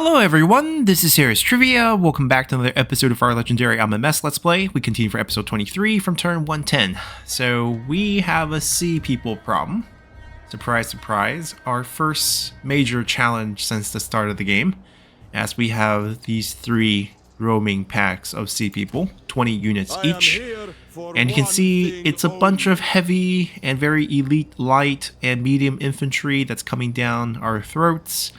Hello everyone, this is Serious Trivia. Welcome back to another episode of our legendary Amenmesse Let's Play. We continue for episode 23 from turn 110. So we have a sea people problem. Surprise, surprise. Our first major challenge since the start of the game, as we have these three roaming packs of sea people, 20 units each. And you can see it's a bunch of heavy and very elite light and medium infantry that's coming down our throats.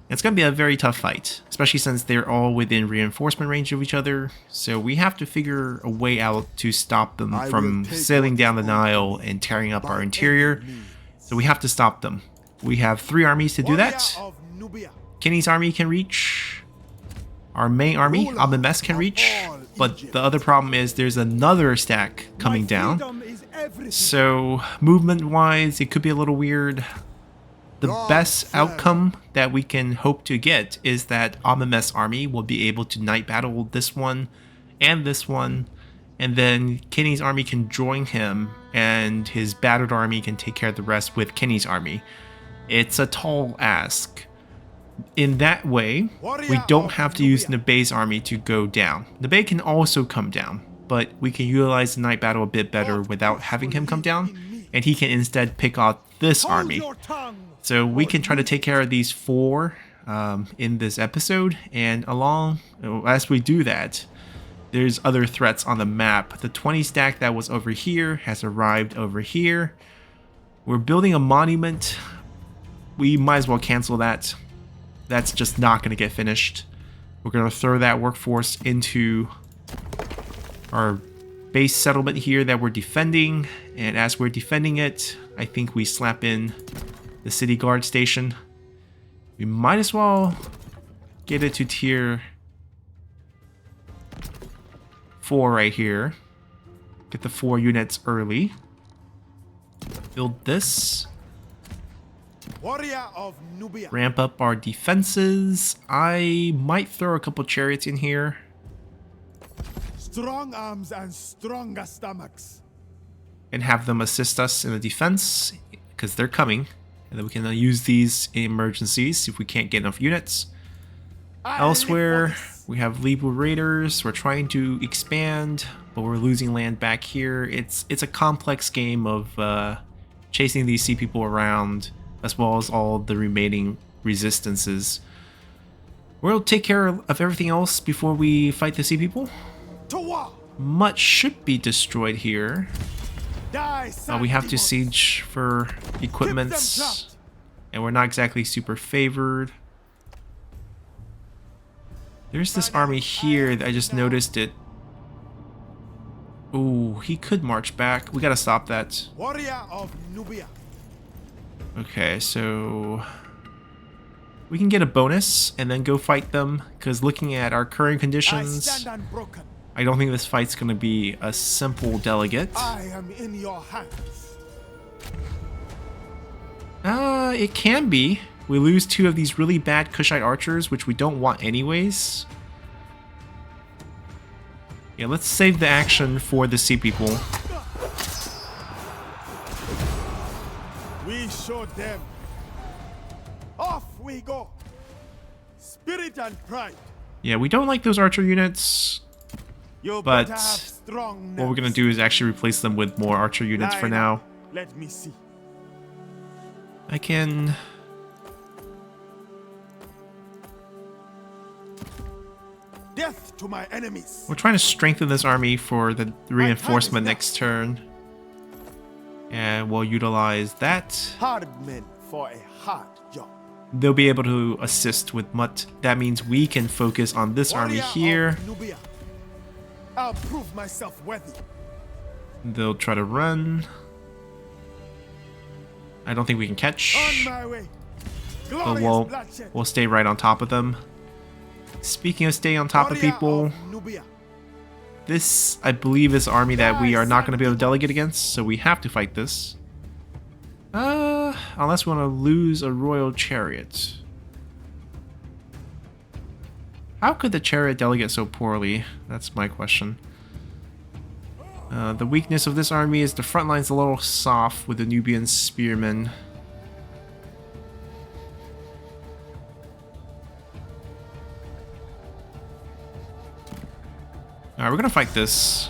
It's going to be a very tough fight, especially since they're all within reinforcement range of each other, so we have to figure a way out to stop them from sailing down the Nile and tearing up our interior, so we have to stop them. We have 3 armies to do that. Kenny's army can reach, our main army, Amenmesse, can reach, but the other problem is there's another stack coming down, so movement-wise it could be a little weird. The best outcome that we can hope to get is that Amenmesse army will be able to night battle this one, and then Kenny's army can join him, and his battered army can take care of the rest with Kenny's army. It's a tall ask. In that way, we don't have to use Nabe's army to go down. Nabe can also come down, but we can utilize the night battle a bit better without having him come down, and he can instead pick out this army. So we can try to take care of these 4 in this episode, and as we do that, there's other threats on the map. The 20 stack that was over here has arrived over here. We're building a monument. We might as well cancel that. That's just not going to get finished. We're going to throw that workforce into our base settlement here that we're defending, and as we're defending it, I think we slap in the city guard station. We might as well get it to tier 4 right here. Get the 4 units early. Build this. Ramp up our defenses. I might throw a couple chariots in here. Strong arms and stronger stomachs. And have them assist us in the defense, because they're coming. And then we can use these in emergencies if we can't get enough units. Elsewhere, we have Libra Raiders. We're trying to expand, but we're losing land back here. It's a complex game of chasing these sea people around, as well as all the remaining resistances. We'll take care of everything else before we fight the sea people. Much should be destroyed here. We have to siege for equipments, and we're not exactly super favored. There's this army here that I just noticed it. Ooh, he could march back. We gotta stop that. Okay, so we can get a bonus and then go fight them, because looking at our current conditions, I don't think this fight's gonna be a simple delegate. I am in your hands. It can be. We lose 2 of these really bad Kushite archers, which we don't want anyways. Yeah, let's save the action for the sea people. We show them. Off we go. Spirit and pride. Yeah, we don't like those archer units. But what we're going to do is actually replace them with more archer units for now. Let me see. I can... Death to my enemies. We're trying to strengthen this army for the reinforcement next turn. And we'll utilize that. Hard men for a hard job. They'll be able to assist with Mutt. That means we can focus on this army here. I'll prove myself worthy. They'll try to run. I don't think we can catch. On my way. But we'll stay right on top of them. Speaking of staying on top of people, this, I believe, is an army that we are not going to be able to delegate against, so we have to fight this. Unless we want to lose a royal chariot. How could the chariot delegate so poorly? That's my question. The weakness of this army is the front line's a little soft with the Nubian spearmen. Alright, we're gonna fight this.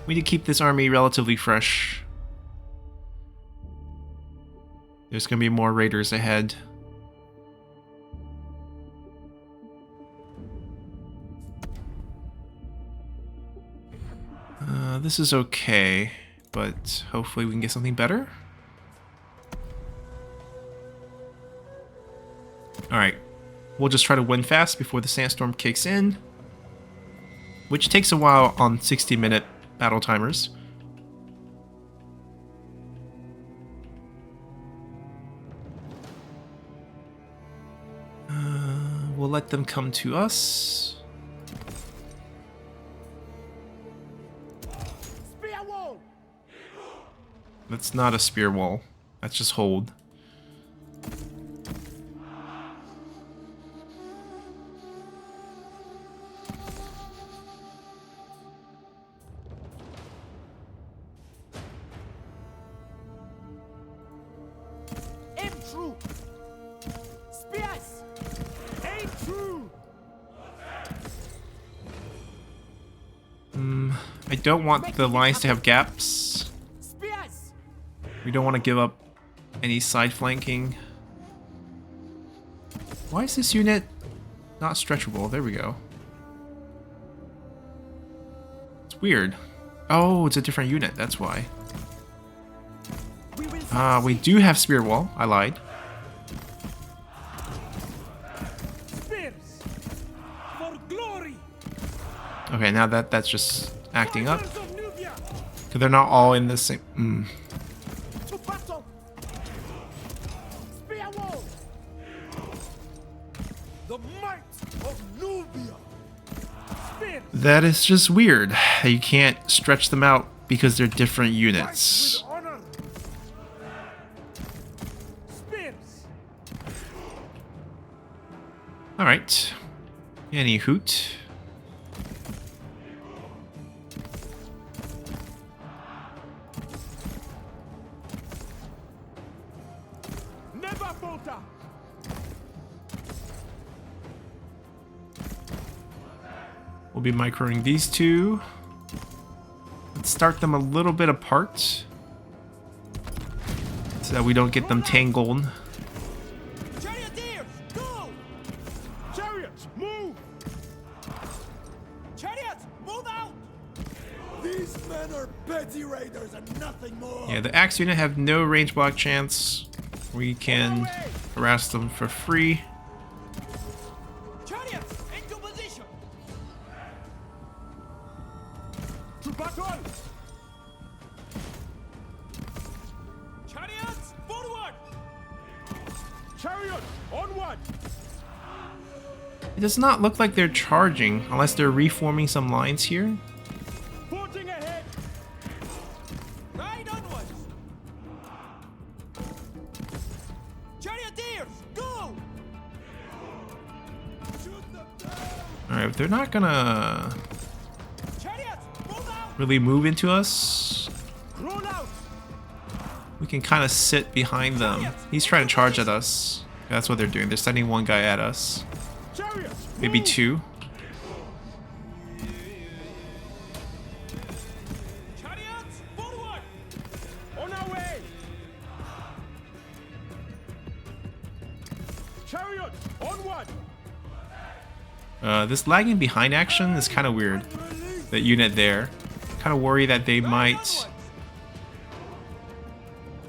We need to keep this army relatively fresh. There's gonna be more raiders ahead. This is okay, but hopefully we can get something better. Alright, we'll just try to win fast before the sandstorm kicks in, which takes a while on 60-minute battle timers. We'll let them come to us. That's not a spear wall. That's just hold. Aim true. Spears. Aim true. I don't want the lines to have gaps. We don't want to give up any side flanking. Why is this unit not stretchable? There we go. It's weird. Oh, it's a different unit, that's why. We do have spear wall. I lied. Okay, now that's just acting up. Because they're not all in the same... That is just weird. You can't stretch them out because they're different units. Alright. Any hoot. Never falter. We'll be microing these two. Let's start them a little bit apart so that we don't get them tangled. Charioteers, go! Chariots, move! Chariots, move out! These men are petty raiders and nothing more. Yeah, the axe unit have no range block chance. We can harass them for free. Battle! Chariots, forward! Chariots, onward! It does not look like they're charging, unless they're reforming some lines here. Forging ahead! Ride onward! Charioteers, go! Shoot them down! Alright, they're not gonna really move into us. We can kind of sit behind them. He's trying to charge at us. That's what they're doing. They're sending one guy at us. Maybe two. Chariots, forward! On our way! Chariots, onward! This lagging behind action is kind of weird. That unit there. Kind of worry that they might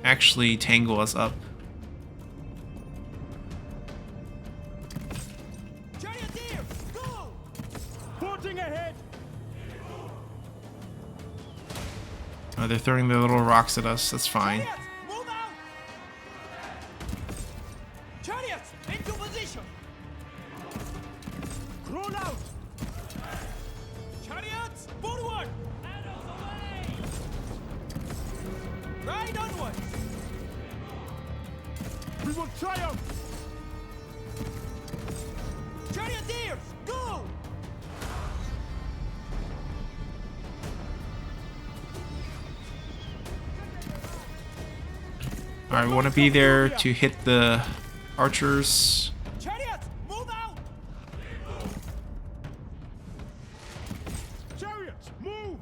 actually tangle us up. Charioteers, go! Forging ahead! They're throwing their little rocks at us. That's fine. Chariots, move out! Chariots, into position! Roll out! Chariots, forward! Ride onward! We will triumph! Charioteers, go! Alright, we want to be there to hit the archers. Chariots, move out! move!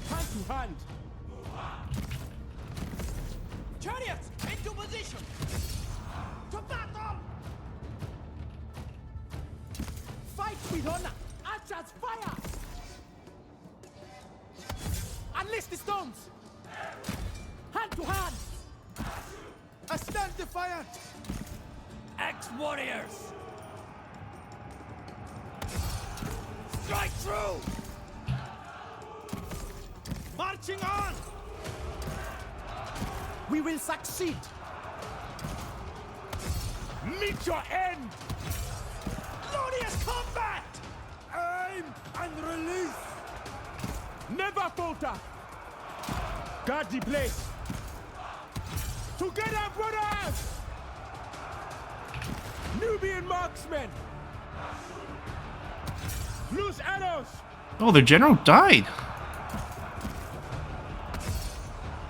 Hand to hand! Chariots, into position! To battle! Fight with honor! Archers, fire! Unleash the stones! Hand to hand! I stand defiant! Ex-warriors! Strike through! Marching on! We will succeed! Meet your end! Glorious combat! Aim and release! Never falter! Guard the place! Together, brothers! Nubian marksmen! Loose arrows! Oh, their general died.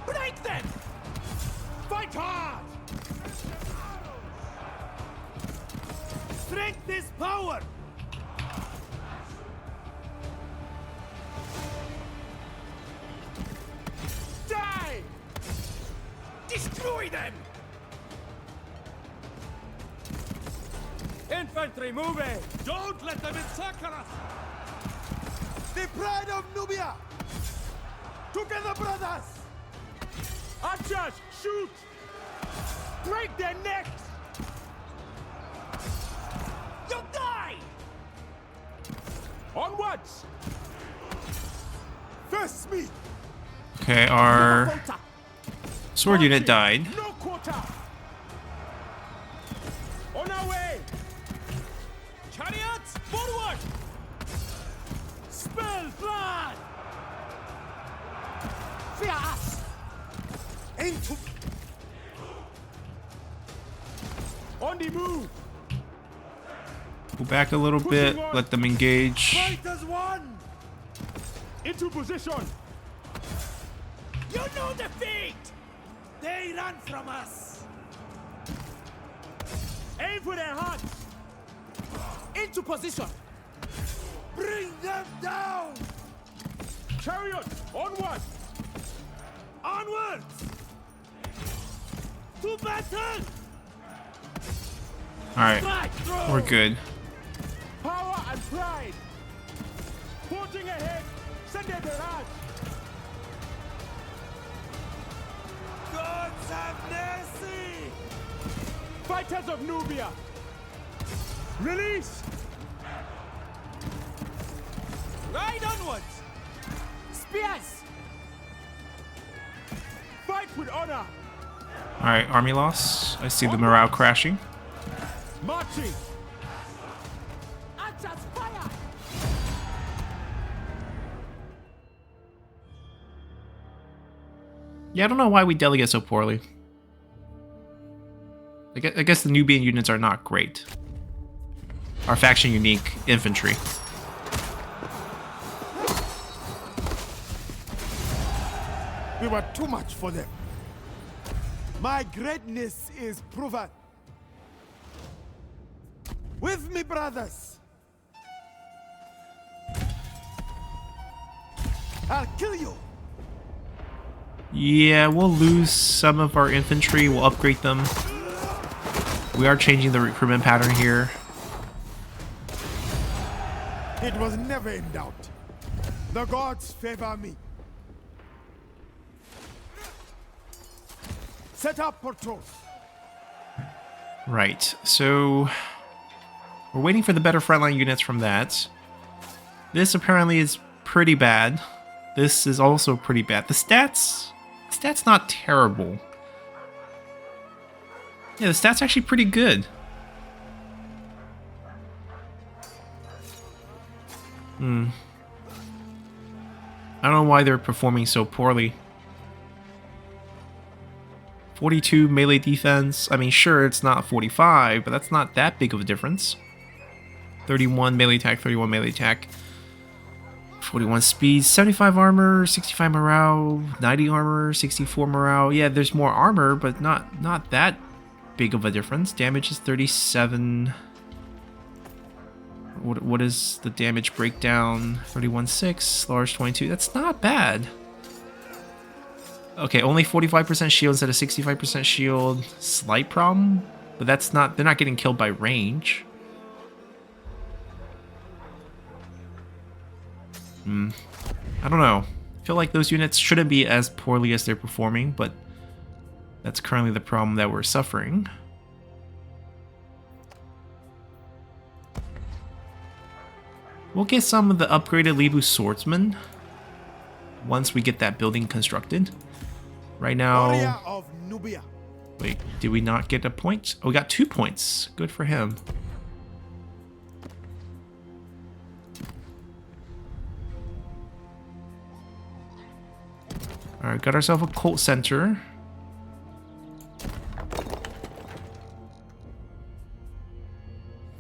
Break them! Fight hard! Strength is power! Die! Destroy them! Infantry, move it! Don't let them encircle us! The pride of Nubia! Together, brothers! Archers, shoot! Break their necks! You'll die! Onwards! First me! Okay, our sword unit died. No quarter! On our way! Chariots, forward! Spill blood! Fear us! Into... On the move! Go back a little bit, let them engage. Fight as one! Into position! You know defeat! They run from us! Aim for their hearts! Into position! Bring them down! Chariots, onward! Onwards! To battle! Alright, we're good. Power and pride! Forging ahead! Send a barrage! Gods have mercy! Fighters of Nubia! Release! Ride onwards! Spears! Fight with honor! Alright, army loss. I see the morale crashing. Marching! Archers, fire! Yeah, I don't know why we delegate so poorly. I guess the Nubian units are not great. Our faction unique infantry. We were too much for them. My greatness is proven. With me, brothers. I'll kill you. Yeah, we'll lose some of our infantry. We'll upgrade them. We are changing the recruitment pattern here. It was never in doubt. The gods favor me. Set up patrols. Right, so we're waiting for the better frontline units from that. This apparently is pretty bad. This is also pretty bad. The stats not terrible. Yeah, the stats actually pretty good. I don't know why they're performing so poorly. 42 melee defense. I mean, sure, it's not 45, but that's not that big of a difference. 31 melee attack, 31 melee attack. 41 speed, 75 armor, 65 morale, 90 armor, 64 morale. Yeah, there's more armor, but not that big of a difference. Damage is 37. What is the damage breakdown? 31.6, large 22. That's not bad. Okay, only 45% shield instead of 65% shield. Slight problem, but that's not. They're not getting killed by range. I don't know. I feel like those units shouldn't be as poorly as they're performing, but that's currently the problem that we're suffering. We'll get some of the upgraded Libu swordsmen once we get that building constructed. Right now... of Nubia. Wait, did we not get a point? Oh, we got 2 points. Good for him. Alright, got ourselves a cult center.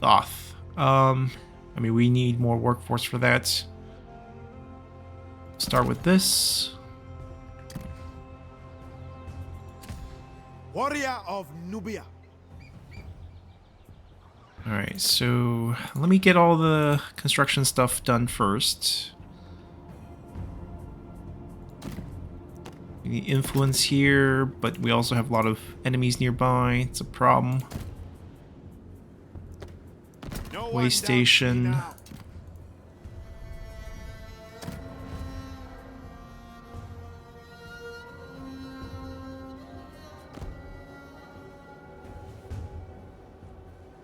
Thoth. I mean, we need more workforce for that. Start with this. Warrior of Nubia. Alright, so let me get all the construction stuff done first. We need influence here, but we also have a lot of enemies nearby. It's a problem. Way station.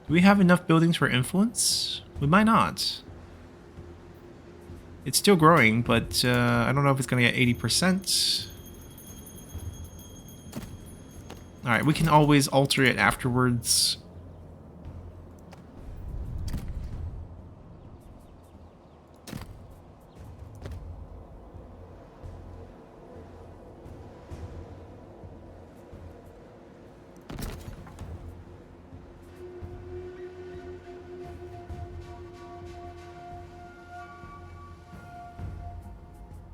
Do we have enough buildings for influence? We might not. It's still growing, but I don't know if it's going to get 80%. Alright, we can always alter it afterwards.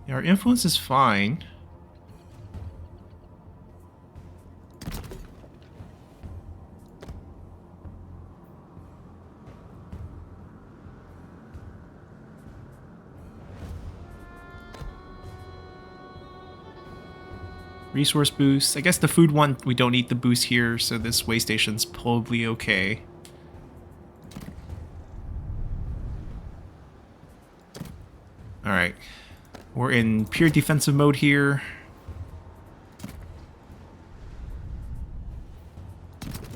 Our influence is fine. Resource boost. I guess the food one, we don't need the boost here, so this way station's probably okay. Alright. We're in pure defensive mode here.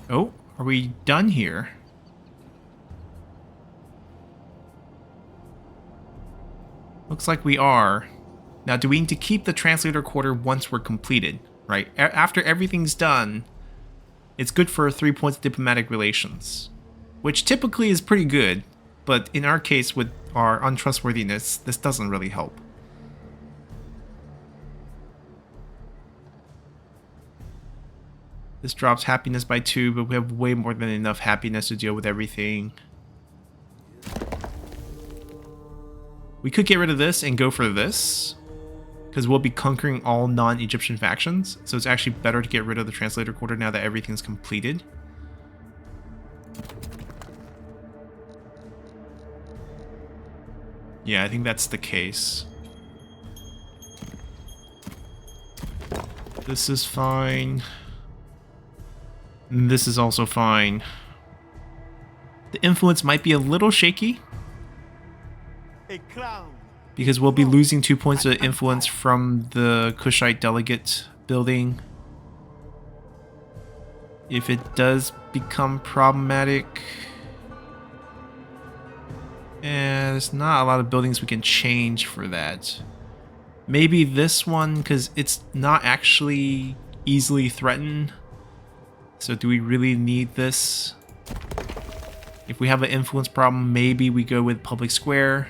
Oh, are we done here? Looks like we are. Now, do we need to keep the translator quarter once we're completed? Right? After everything's done, it's good for 3 points of diplomatic relations, which typically is pretty good, but in our case, with our untrustworthiness, this doesn't really help. This drops happiness by 2, but we have way more than enough happiness to deal with everything. We could get rid of this and go for this, because we'll be conquering all non-Egyptian factions, so it's actually better to get rid of the translator quarter now that everything's completed. Yeah, I think that's the case. This is fine. And this is also fine. The influence might be a little shaky, because we'll be losing 2 points of influence from the Kushite delegate building. If it does become problematic, and there's not a lot of buildings we can change for that. Maybe this one, because it's not actually easily threatened. So do we really need this? If we have an influence problem, maybe we go with public square.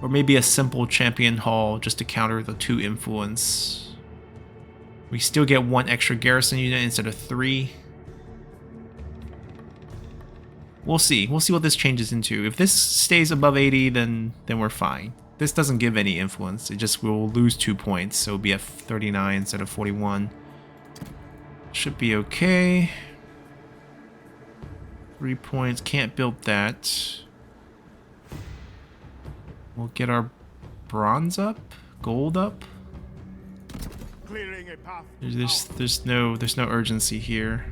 Or maybe a simple champion hall just to counter the 2 influence. We still get 1 extra garrison unit instead of 3. We'll see. We'll see what this changes into. If this stays above 80, then we're fine. This doesn't give any influence. It just will lose 2 points, so it'll be at 39 instead of 41. Should be okay. 3 points. Can't build that. We'll get our bronze up, gold up. Clearing a path. There's no urgency here.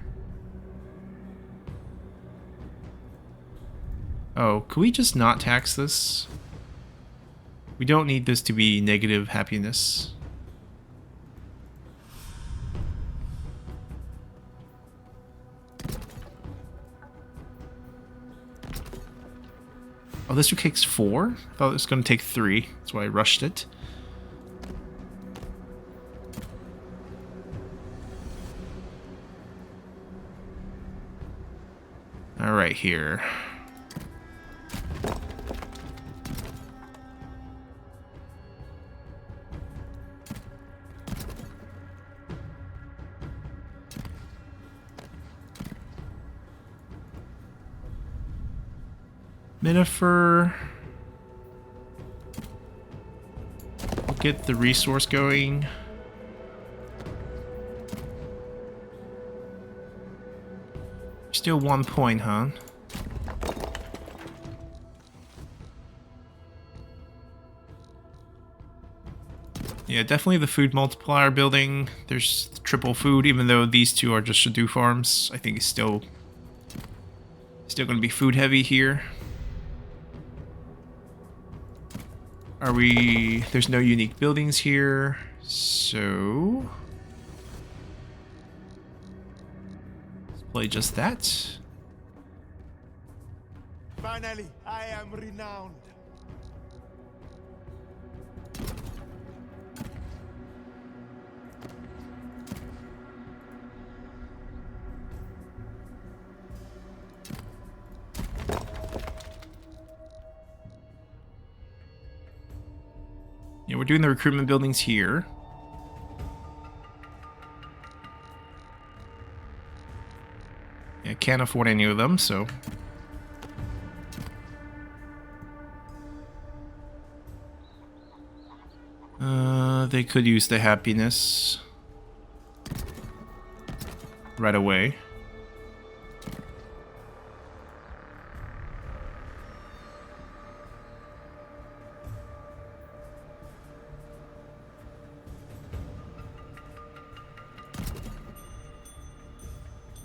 Oh, can we just not tax this? We don't need this to be negative happiness. Oh, this takes 4? I thought it was going to take 3. That's why I rushed it. Alright, here. Minifer. We'll get the resource going. Still 1 point, huh? Yeah, definitely the food multiplier building. There's triple food, even though these two are just Shadoo farms. I think it's still going to be food heavy here. Are we... There's no unique buildings here, so... Let's play just that. Finally, I am renowned. Yeah, we're doing the recruitment buildings here. Yeah, can't afford any of them, so... They could use the happiness right away.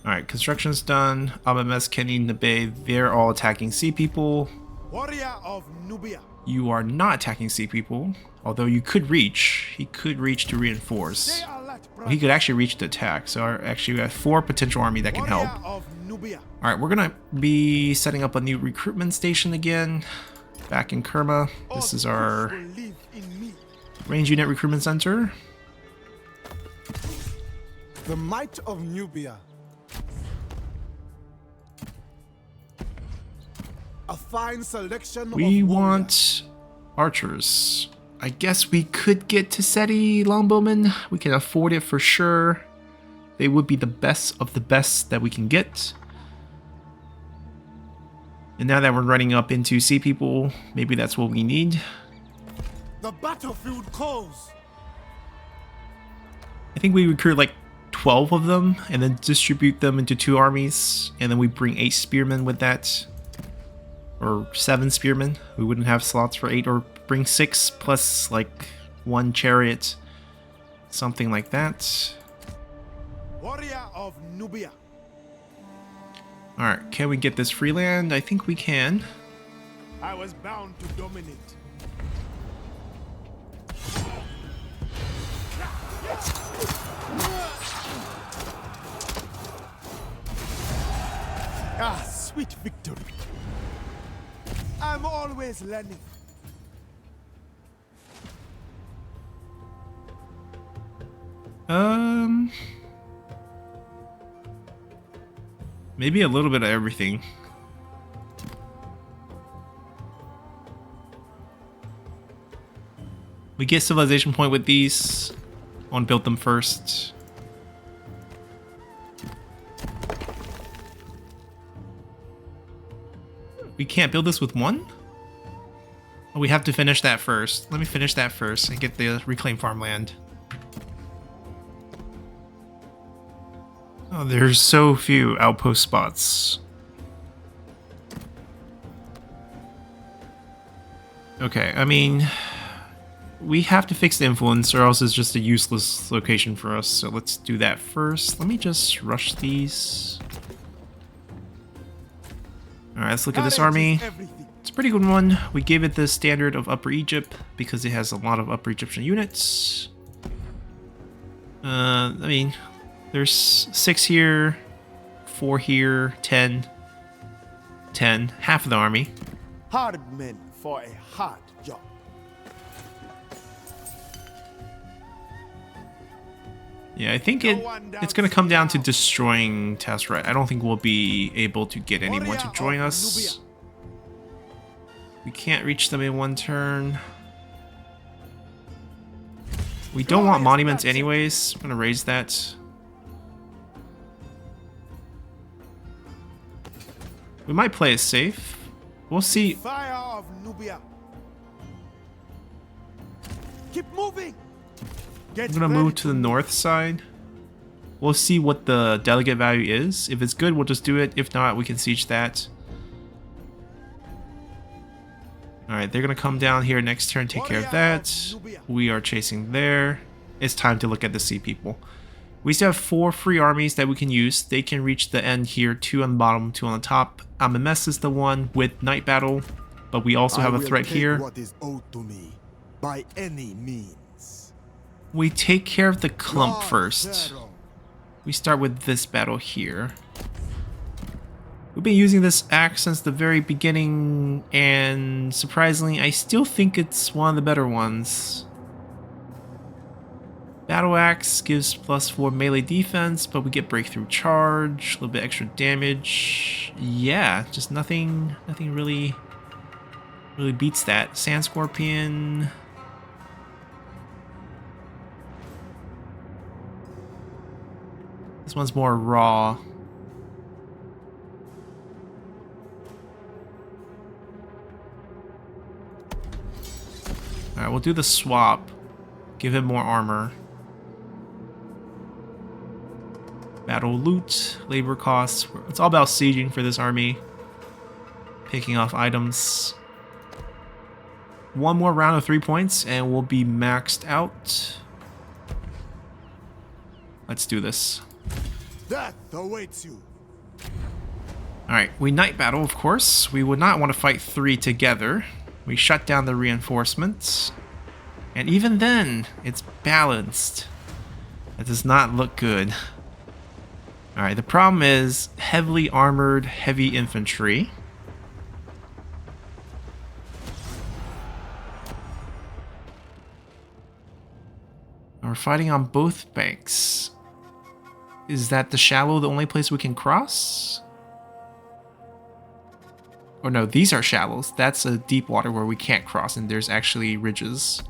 Alright, construction's done. Amenmesse, Kenny, Nabe, they're all attacking sea people. Warrior of Nubia. You are not attacking sea people, although you could reach. He could reach to reinforce. Well, he could actually reach to attack, so actually we have 4 potential army that can help. Alright, we're gonna be setting up a new recruitment station again, back in Kerma. This is our range unit recruitment center. The might of Nubia. A fine selection We of want archers. I guess we could get Tassetti longbowmen. We can afford it for sure. They would be the best of the best that we can get. And now that we're running up into sea people, maybe that's what we need. The battlefield calls. I think we recruit like 12 of them and then distribute them into 2 armies. And then we bring 8 spearmen with that. Or 7 spearmen. We wouldn't have slots for 8, or bring 6 plus like 1 chariot. Something like that. Warrior of Nubia. Alright, can we get this free land? I think we can. I was bound to dominate. Ah, sweet victory. I'm always learning. Maybe a little bit of everything. We get civilization point with these. I want to build them first. We can't build this with 1? Oh, we have to finish that first. Let me finish that first and get the reclaimed farmland. Oh, there's so few outpost spots. Okay, I mean, we have to fix the influence or else it's just a useless location for us. So let's do that first. Let me just rush these. Alright, let's look at this army. It's a pretty good one. We gave it the standard of Upper Egypt because it has a lot of Upper Egyptian units. I mean, there's 6 here, 4 here, 10, 10, half of the army. Hard men for a hard job. Yeah, I think it's going to come down to destroying Tesseret. I don't think we'll be able to get anyone to join us. We can't reach them in one turn. We don't want monuments anyways. I'm going to raise that. We might play it safe. We'll see. Fire of Nubia. Keep moving. I'm going to move to the north side. We'll see what the delegate value is. If it's good, we'll just do it. If not, we can siege that. Alright, they're going to come down here next turn, take care of that. We are chasing there. It's time to look at the sea people. We still have 4 free armies that we can use. They can reach the end here, 2 on the bottom, 2 on the top. Amenmesse is the one with night battle, but we also have a threat here. What is owed to me by any means. We take care of the clump first. We start with this battle here. We've been using this axe since the very beginning, and surprisingly, I still think it's one of the better ones. Battle Axe gives +4 melee defense, but we get breakthrough charge, a little bit extra damage. Yeah, just nothing really beats that. Sand Scorpion. This one's more raw. Alright, we'll do the swap. Give him more armor. Battle loot, labor costs. It's all about sieging for this army. Picking off items. One more round of 3 points and we'll be maxed out. Let's do this. Death awaits you. Alright, we night battle, of course. We would not want to fight 3 together. We shut down the reinforcements. And even then, it's balanced. That does not look good. Alright, the problem is heavily armored, heavy infantry. We're fighting on both banks. Is that the shallow the only place we can cross? Or no, these are shallows. That's a deep water where we can't cross, and there's actually ridges.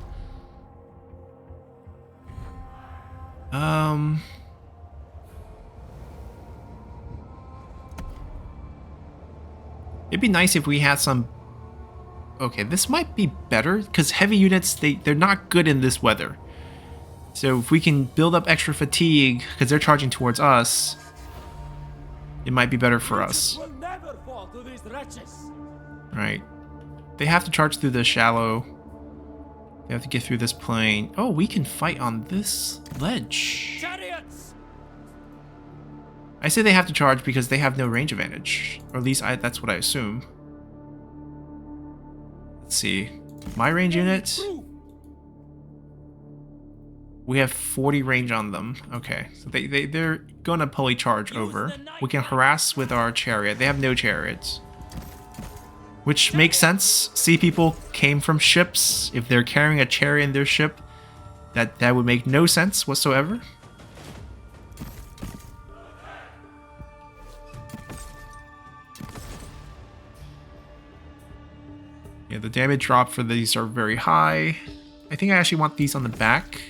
It'd be nice if we had some... Okay, this might be better, because heavy units, they're not good in this weather. So if we can build up extra fatigue, because they're charging towards us, it might be better for us. Right. They have to charge through the shallow. They have to get through this plain. Oh, we can fight on this ledge. Chariots! I say they have to charge because they have no range advantage. Or at least that's what I assume. Let's see. My range unit. We have 40 range on them. Okay. So they're going to probably charge over. We can harass with our chariot. They have no chariots. Which makes sense. Sea people came from ships. If they're carrying a chariot in their ship, that would make no sense whatsoever. Yeah, the damage drop for these are very high. I think I actually want these on the back.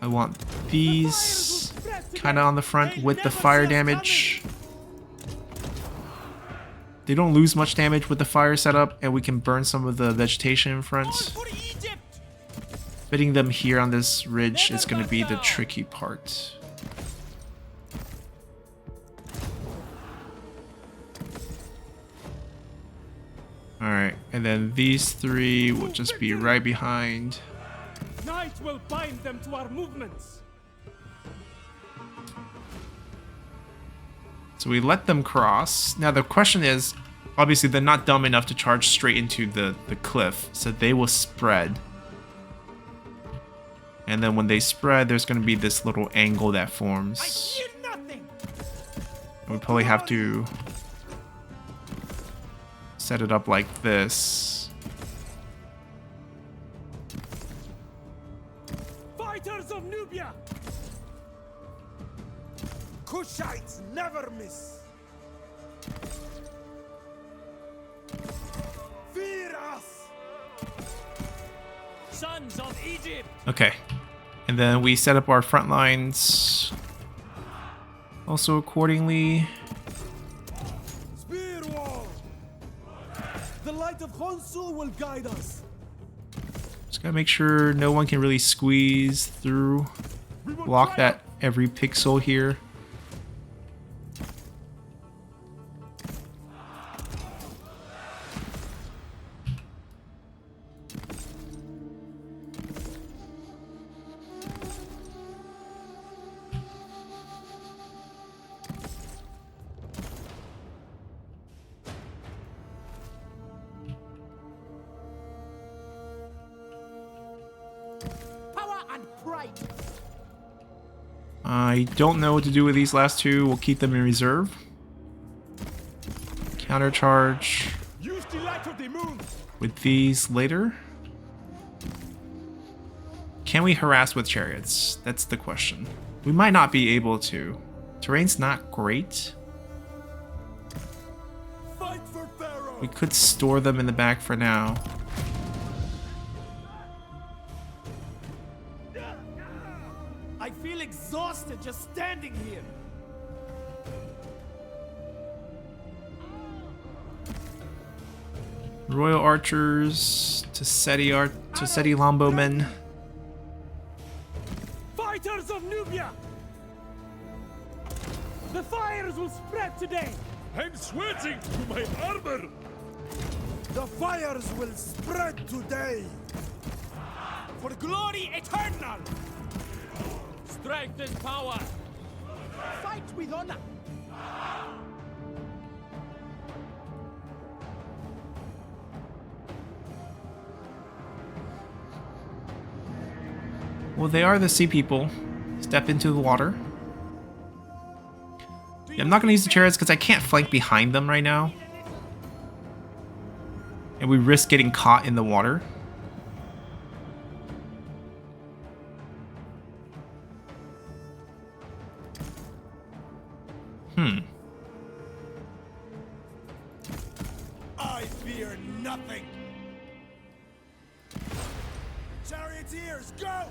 I want these kind of on the front with the fire damage. They don't lose much damage with the fire setup, and we can burn some of the vegetation in front. Fitting them here on this ridge is going to be the tricky part. Alright, and then these three will just be right behind. Night will bind them to our movements. So we let them cross. Now the question is, obviously they're not dumb enough to charge straight into the cliff, so they will spread. And then when they spread, there's going to be this little angle that forms. I hear nothing. We probably have to set it up like this. Fighters of Nubia! Kushites never miss. Fear us! Sons of Egypt! Okay. And then we set up our front lines also accordingly. Spear wall! The light of Consul will guide us. Just gotta make sure no one can really squeeze through. Block that every pixel here. I don't know what to do with these last two. We'll keep them in reserve. Countercharge Use the light of the moon. with these later. Can we harass with chariots? That's the question. We might not be able to. Terrain's not great. Fight for Pharaoh. We could store them in the back for now. I feel exhausted just standing here. Royal archers, Tassetti Lombomen. Fighters of Nubia! The fires will spread today. I'm sweating through my armor. The fires will spread today. For glory eternal. Strength is power. Fight with honor. Well, they are the sea people. Step into the water. Yeah, I'm not going to use the chariots because I can't flank behind them right now. And we risk getting caught in the water. I fear nothing. Charioteers, go!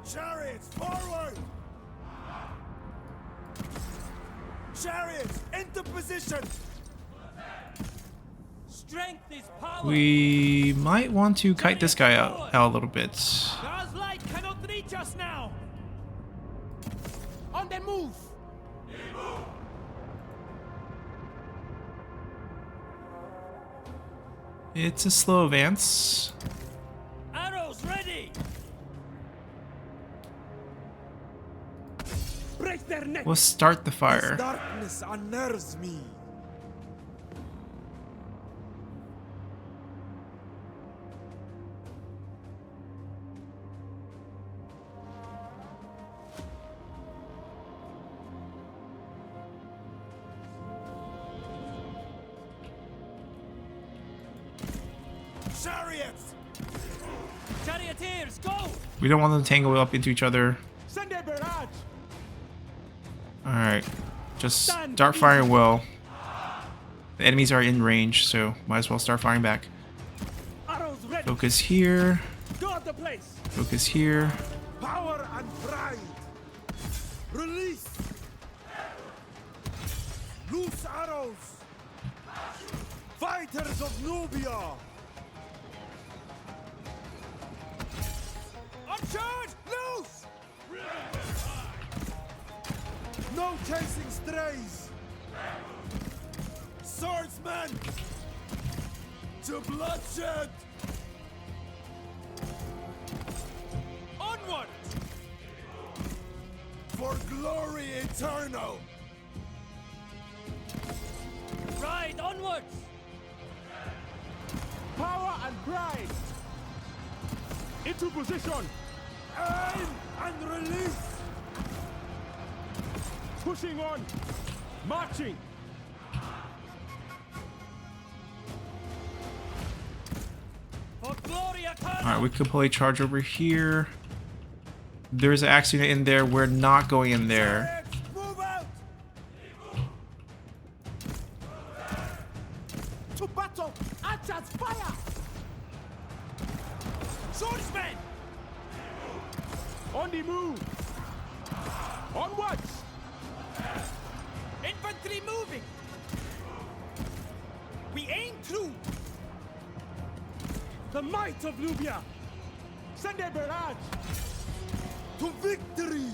Chariots, forward! Chariots, into position! Strength is power! We might want to kite this guy out a little bit. God's light cannot reach us now! On the move! It's a slow advance. Arrows ready! Break their neck! We'll start the fire. Darkness unnerves me. Chariots! Charioteers, go! We don't want them to tangle up into each other. Send a barrage! Alright. Just start firing well. The enemies are in range, so might as well start firing back. Arrows ready! Focus here. Guard the place! Focus here. Power and pride! Release! Loose arrows! Fighters of Nubia! On charge! Loose! No chasing strays. Swordsman to bloodshed. Onward for glory eternal. Ride onwards! Power and pride. Into position. Aim and release. Pushing on. Marching. For glory eternal! Alright, we could probably charge over here. There's an axe unit in there. We're not going in there. Move out. To battle. Archers fire. Swordsmen. On the move. Onwards. Infantry moving! We aim true! The might of Nubia. Send a barrage. To victory.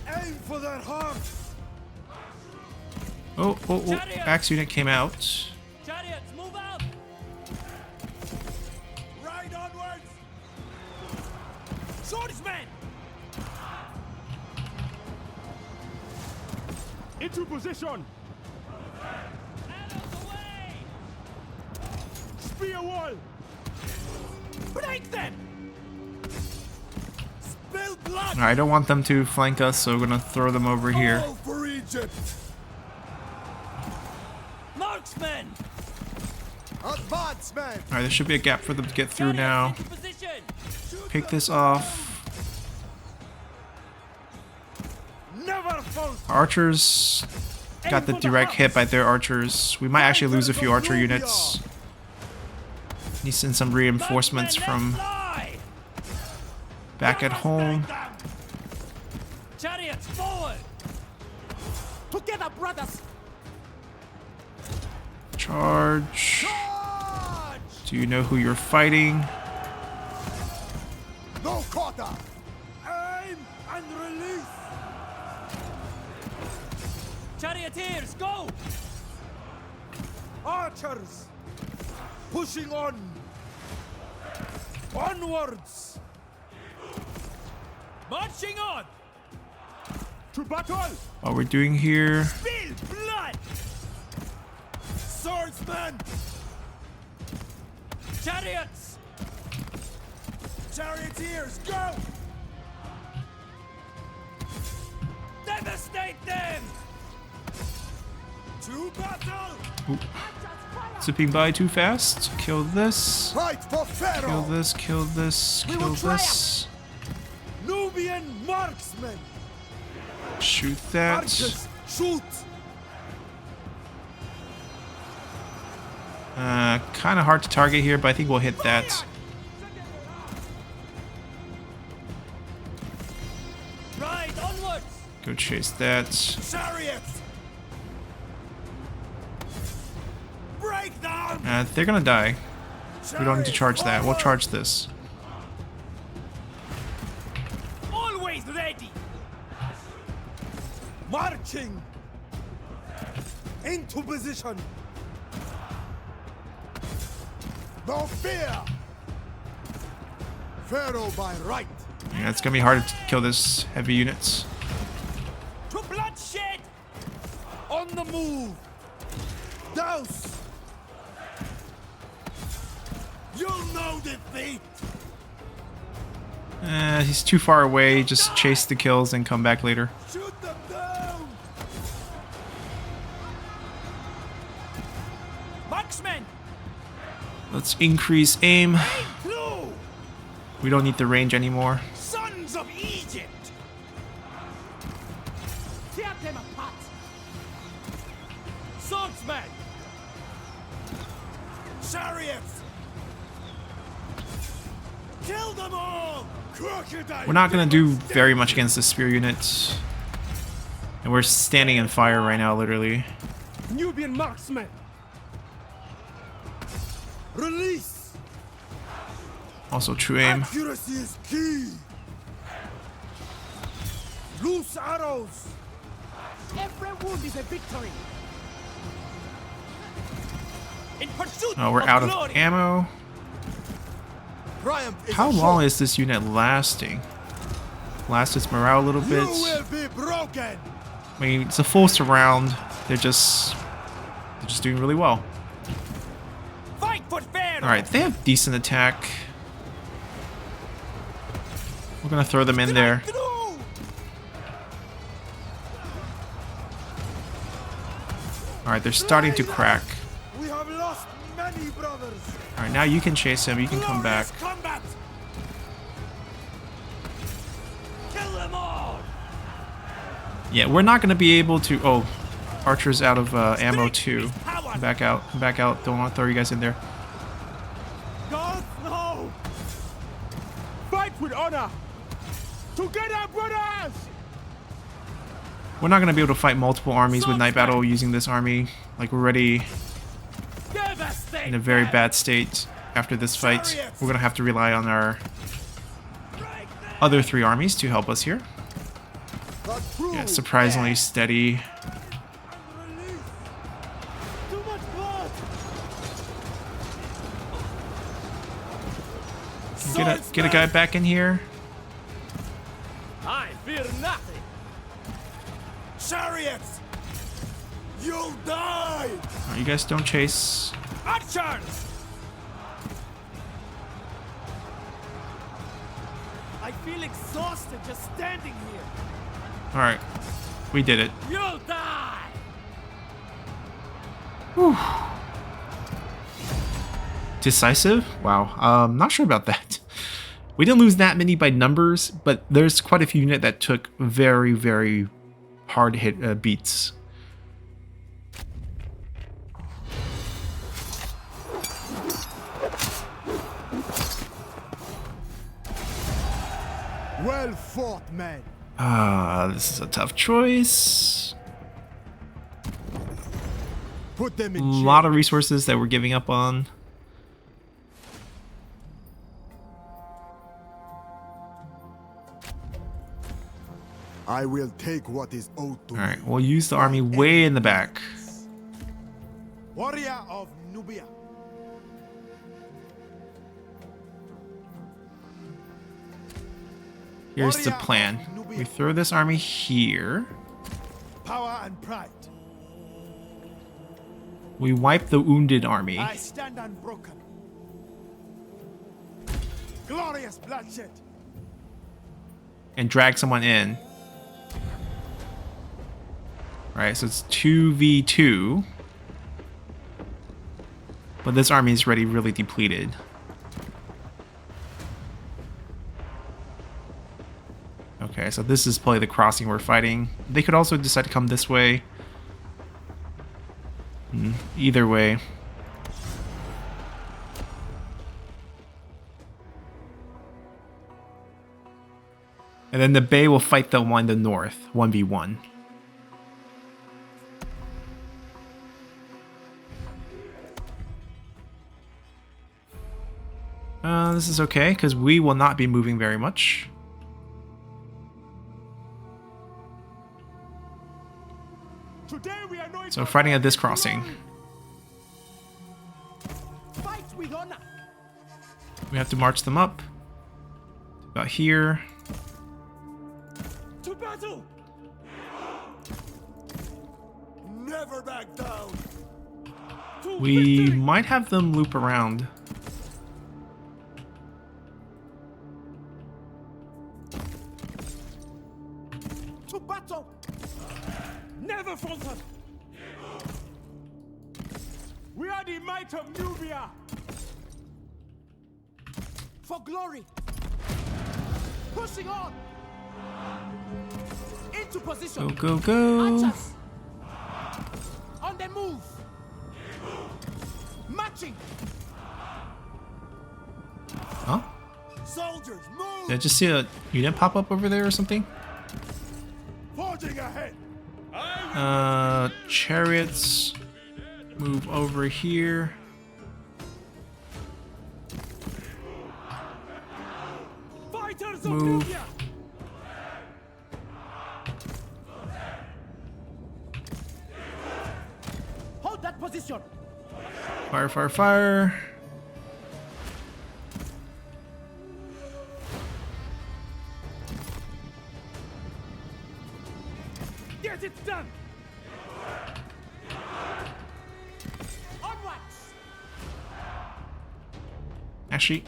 Aim for their hearts. Oh, axe unit came out. Chariots, move out! Ride onwards. Swordsmen. Into position. Arrows away! Spear wall. Break them! Spill blood. I don't want them to flank us, so we're gonna throw them over here. All for Egypt. Marksmen! Advance, men. Alright, there should be a gap for them to get through now. Into position! Pick this off. Never false. Archers got the direct hit by their archers. We might actually lose a few archer units. Need to send some reinforcements from back at home. Chariots, forward! Together, brothers. Charge. Charge. Do you know who you're fighting? No quarter. Aim and release. Charioteers, go! Archers. Pushing on. Onwards. Marching on! To battle. What we're doing here. Spill blood! Swordsmen. Chariots! Charioteers, go. Devastate them! To battle. Oop. Zipping by too fast. Kill this. Fight for Pharaoh. Kill this. Kill this. We Kill will this. Nubian marksmen. Shoot that. Archers, shoot. Kind of hard to target here, but I think we'll hit that. Ride onwards! Go chase that. Chariots. Break down. They're gonna die. We don't need to charge that. We'll charge this. Always ready! Marching. Into position. No fear. Pharaoh by right. Yeah, it's gonna be hard to kill this heavy units. To bloodshed! On the move. Douse. You'll know defeat. He's too far away. Just chase the kills and come back later. Shoot them down. Marksmen! Let's increase aim. Aim through! We don't need the range anymore. Sons of Egypt! Tear them apart. Swordsmen! Chariots. Kill them all. Crocodile. We're not gonna do very much against the spear units. And we're standing in fire right now, literally. Nubian marksmen. Release. Also true aim. Accuracy is key. Loose arrows. Every wound is a victory. In pursuit Oh, we're out of glory. ammo. Triumph is How assured. long is this unit lasting? Blast its morale a little You bit. will be broken. I mean, it's a full surround. They're just doing really well. Fight for Pharaoh. All right, they have decent attack. We're gonna throw them in there. Through. All right, they're starting to crack. We have lost many brothers. All right, now you can chase him. You can come back. Glorious combat. Kill them all. Yeah, we're not gonna be able to. Oh, Archer's out of ammo too. Come back out. Come back out. Don't want to throw you guys in there. God, no! Fight with honor! Together, brothers! We're not gonna be able to fight multiple armies with night battle using this army. Like we're already Devastate in a very them. bad state after this fight. We're gonna have to rely on our other 3 armies to help us here. Yeah, surprisingly steady. Too much blood! Get a guy back in here. I fear nothing. Chariots! You'll die! Oh, you guys don't chase. Archers. I feel exhausted just standing here. All right, we did it. You'll die. Decisive? Wow. Not sure about that. We didn't lose that many by numbers, but there's quite a few units that took very, very hard hit beats. Well fought, men. This is a tough choice. Put them A in check. lot of resources that we're giving up on. I will take what is owed to All me. right, we'll use the army way in the back. Warrior of Nubia. Here's the plan. We throw this army here. Power and pride. We wipe the wounded army. I stand unbroken. Glorious bloodshed. And drag someone in. Right, so it's 2v2. But this army is already really depleted. Okay, so this is probably the crossing we're fighting. They could also decide to come this way. Either way. And then the Bay will fight the one in the north, 1v1. This is okay, because we will not be moving very much. Today we are going So fighting at this crossing. Fight with honor. We have to march them up. About here. To battle. never back down. To We victory. might have them loop around. To battle. Never falter. We are the might of Nubia. For glory. Pushing on. Into position. Go, go, go. Archers. On the move. Marching. Huh? Soldiers, move! Did I just see a unit pop up over there or something? Forging ahead. Chariots. Move over here. Fighters of Move. Nubia. Fire, fire, fire. Get it done! Onwards! Actually,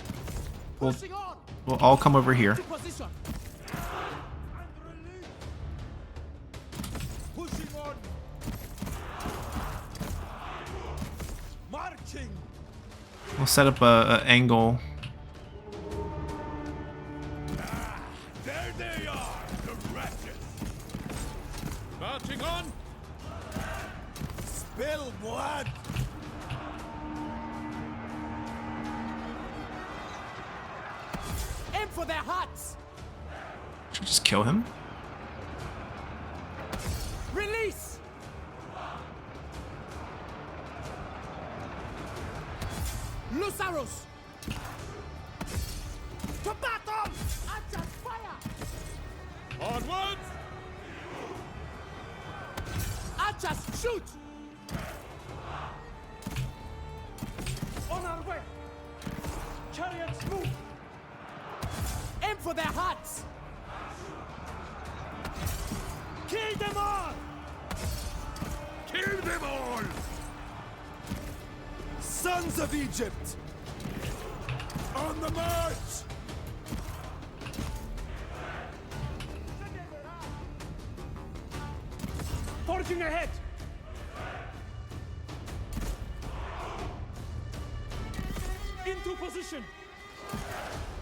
we'll Pushing on! all come over here. To position! Pushing on. Marching. We'll set up a angle. There they are, the wretches. Marching on. Spill blood. Aim for their hearts! Should we just kill him? Release! Loose arrows! To battle! Archers, fire! Onwards. Archers, shoot! On our way! Chariots, move! Aim for their hearts! Kill them all. Kill them all. Sons of Egypt. On the march. Forging ahead! Into position!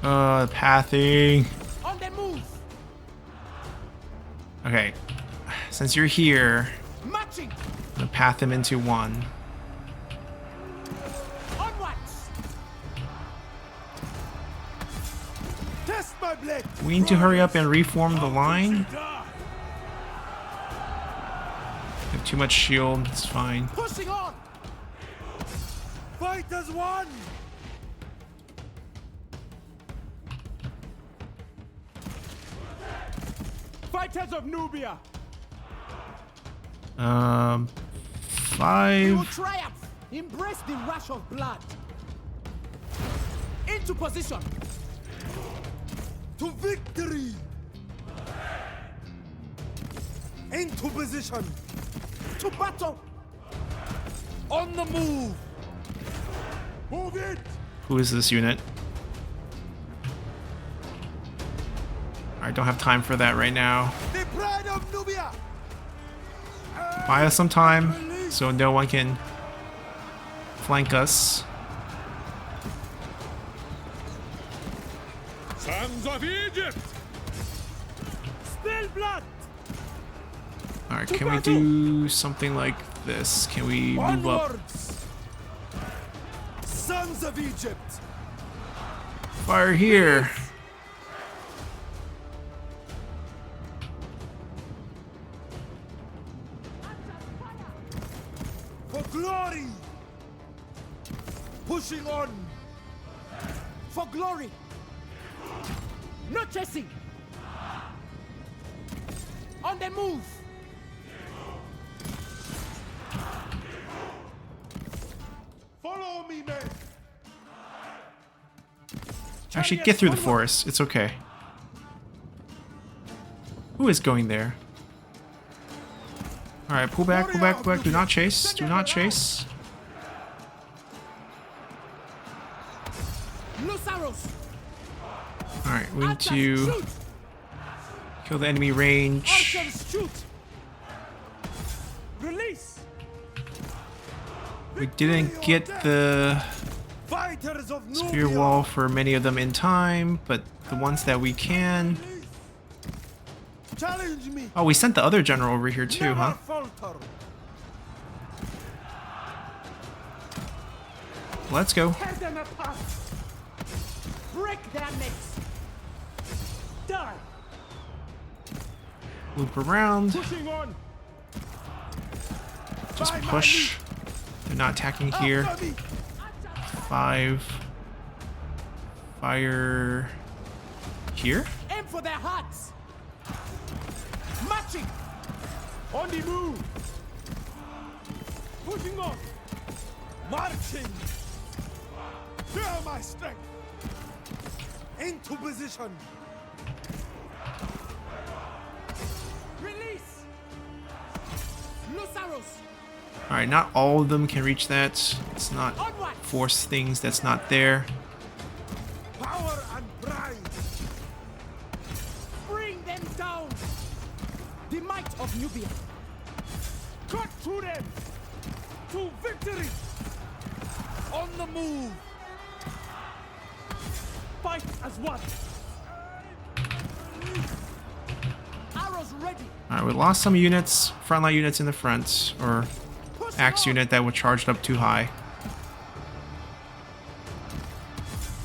Pathing. On the move! Okay. Since you're here, Marching! I'm gonna path him into one. Onwards! Test my blade. We need to hurry up and reform the line. Die. We have too much shield, it's fine. Pushing on! Fight as one. Fighters of Nubia! We will 5. triumph! Embrace the rush of blood! Into position! To victory. Into position. To battle! On the move. Move it. Who is this unit? I don't have time for that right now. The pride of Nubia. Buy us some time so no one can flank us. Sons of Egypt. Spill blood! Alright, can we do something like this? Can we move up? Onwards. Sons of Egypt. Fire here! For glory. Pushing on. For glory! No chasing! On the move! Follow me, men. Actually, get through the forest. It's okay. Who is going there? Alright, pull back, pull back, pull back. Do not chase. Do not chase. Loose arrows! Alright, we need Archers, to shoot! kill the enemy range. Archers, shoot! Release! We didn't get the Fighters of Nubia. spear wall for many of them in time, but the ones that we can... Challenge me. Oh, we sent the other general over here too, Never huh? falter. Let's go. Tear them apart! Break their necks! Die! Loop around. Pushing on! Just push. They're not attacking here. After me. 5. Fire here? Aim for their hearts! Marching! On the move! Pushing on! Marching! Feel my strength! Into position! Release! Loose arrows! Alright, not all of them can reach that. Let's not Onward! force things that's not there. Power and pride! Bring them down! The might of Nubia! Cut through them! To victory! On the move! Fight as one! Arrows ready! Alright, we lost some units, frontline units in the front, or Push axe on! unit that were charged up too high.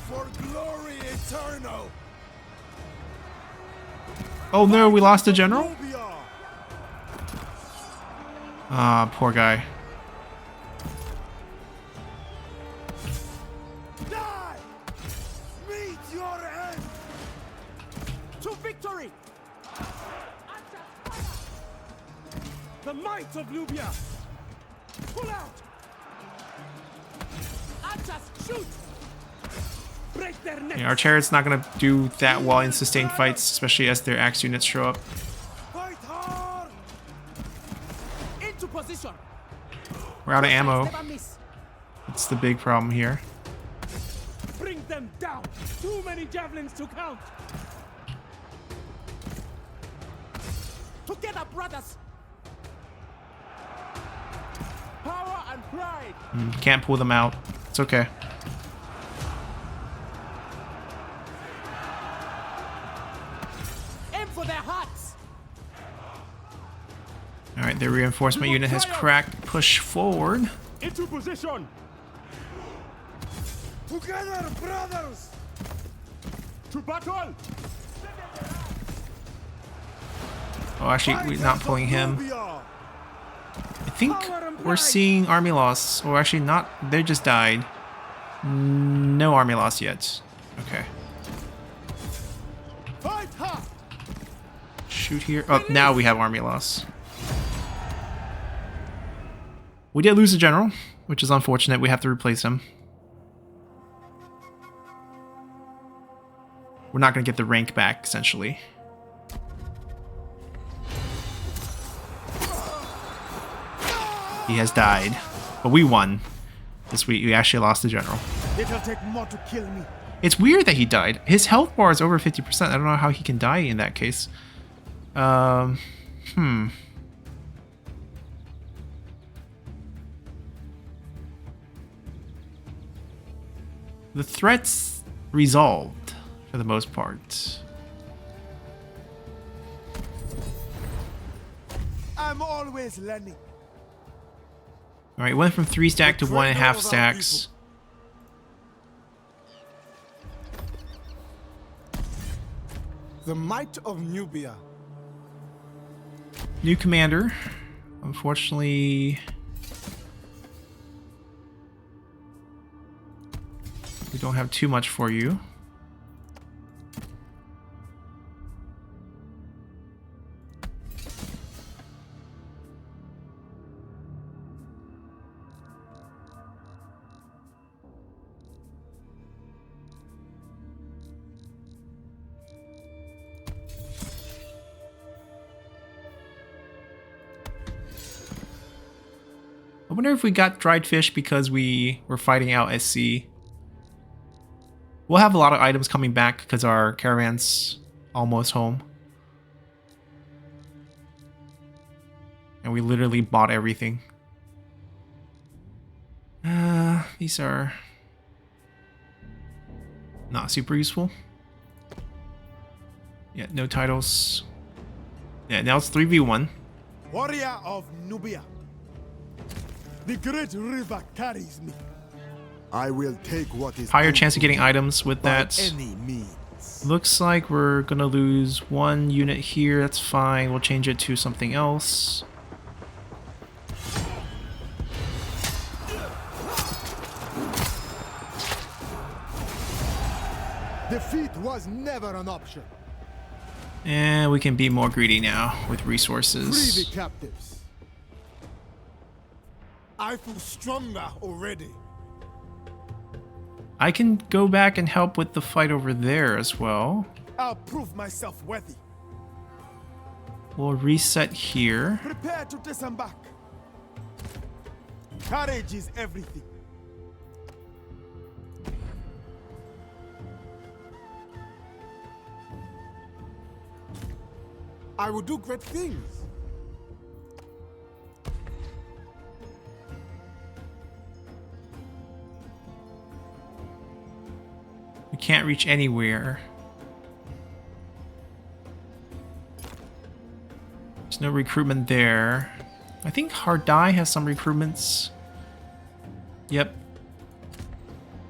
For glory eternal! Oh no, we lost the general? Nubia! Ah, poor guy. Die! Meet your end! To victory! The might of Nubia! Pull out! Archers, shoot! Break their necks! Yeah, our chariot's not gonna do that well in sustained fights, especially as their axe units show up. Fight hard! Into position! We're out of ammo. Never miss. That's the big problem here. Bring them down! Too many javelins to count! Together, brothers! Power and pride! Can't pull them out. It's okay. Aim for their hearts! Alright, their reinforcement unit has cracked. Push forward. Into position! Together, brothers! To battle! Oh, actually, we're not pulling him. Nubia! I think we're seeing army loss. Or actually not. They just died. No army loss yet. Okay. Fight hard! Shoot here. Oh, now we have army loss. We did lose a general, which is unfortunate. We have to replace him. We're not going to get the rank back, essentially. He has died. But we won. This week, we actually lost the general. It'll take more to kill me. It's weird that he died. His health bar is over 50%. I don't know how he can die in that case. The threat's resolved for the most part. I'm always learning. Alright, went from 3 stack to 1.5 stacks. The might of Nubia. New commander. Unfortunately, we don't have too much for you. I wonder if we got dried fish because we were fighting out at sea. We'll have a lot of items coming back because our caravan's almost home. And we literally bought everything. These are not super useful. Yeah, no titles. Yeah, now it's 3v1. Warrior of Nubia. The great river carries me. I will take what is Higher chance of getting items with by that. any means. Looks like we're gonna lose 1 unit here. That's fine. We'll change it to something else. Defeat was never an option. And we can be more greedy now with Free resources. the captives. I feel stronger already. I can go back and help with the fight over there as well. I'll prove myself worthy. We'll reset here. Prepare to disembark. Courage is everything. I will do great things. We can't reach anywhere. There's no recruitment there. I think Hardai has some recruitments. Yep.